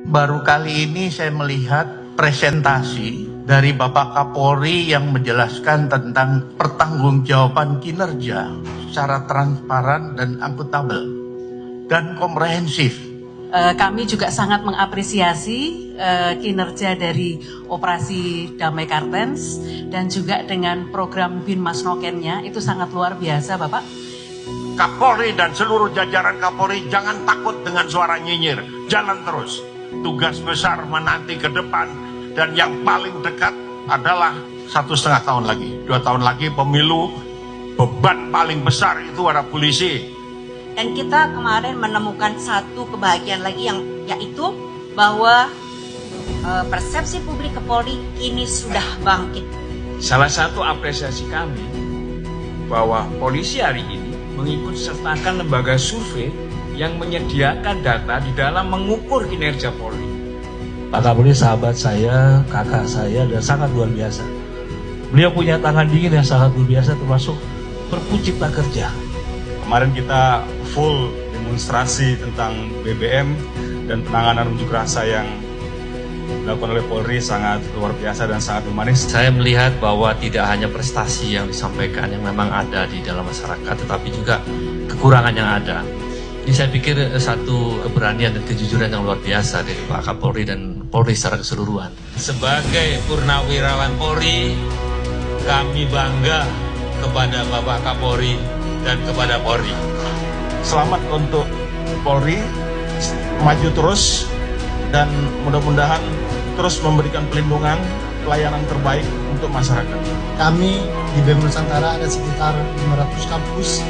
Baru kali ini saya melihat presentasi dari Bapak Kapolri yang menjelaskan tentang pertanggungjawaban kinerja secara transparan dan akuntabel dan komprehensif. Kami juga sangat mengapresiasi kinerja dari operasi Damai Kartens dan juga dengan program Bin Mas Nokennya, itu sangat luar biasa Bapak. Kapolri dan seluruh jajaran Kapolri jangan takut dengan suara nyinyir, jalan terus. Tugas besar menanti ke depan dan yang paling dekat adalah 1,5 tahun lagi, 2 tahun lagi pemilu. Beban paling besar itu ada polisi. Dan kita kemarin menemukan satu kebahagiaan lagi yaitu bahwa persepsi publik ke Polri kini sudah bangkit. Salah satu apresiasi kami bahwa polisi hari ini mengikut sertakan lembaga survei yang menyediakan data di dalam mengukur kinerja Polri. Pak Kapolri sahabat saya, kakak saya, dan sangat luar biasa. Beliau punya tangan dingin yang sangat luar biasa, termasuk Perpu Cipta Kerja. Kemarin kita full demonstrasi tentang BBM dan penanganan unjuk rasa yang dilakukan oleh Polri sangat luar biasa dan sangat humanis. Saya melihat bahwa tidak hanya prestasi yang disampaikan yang memang ada di dalam masyarakat, tetapi juga kekurangan yang ada. Ini saya pikir satu keberanian dan kejujuran yang luar biasa dari Pak Kapolri dan Polri secara keseluruhan. Sebagai purnawirawan Polri, kami bangga kepada Bapak Kapolri dan kepada Polri. Selamat untuk Polri, maju terus dan mudah-mudahan terus memberikan pelindungan, pelayanan terbaik untuk masyarakat. Kami di BEM Nusantara ada sekitar 500 kampus,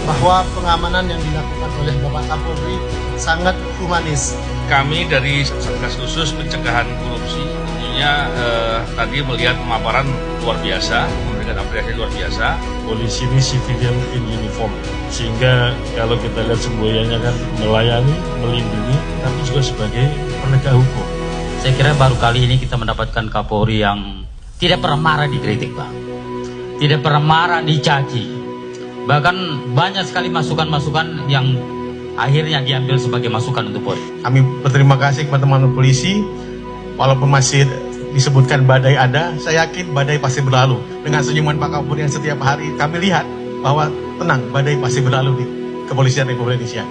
bahwa pengamanan yang dilakukan oleh Bapak Kapolri sangat humanis. Kami dari Satgas Khusus Pencegahan Korupsi tentunya tadi melihat pemaparan luar biasa, memberikan apresiasi luar biasa. Polisi ini civilian in uniform, sehingga kalau kita lihat semboyannya kan melayani, melindungi, tapi juga sebagai penegak hukum. Saya kira baru kali ini kita mendapatkan Kapolri yang tidak pernah marah dikritik, Pak. Tidak pernah marah dicaci. Bahkan banyak sekali masukan-masukan yang akhirnya diambil sebagai masukan untuk Polri. Kami berterima kasih kepada teman-teman polisi, walaupun masih disebutkan badai ada, saya yakin badai pasti berlalu. Dengan senyuman Pak Kapolri yang setiap hari kami lihat bahwa tenang, badai pasti berlalu di Kepolisian Republik Indonesia.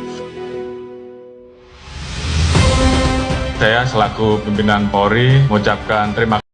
Saya selaku pimpinan Polri mengucapkan terima kasih.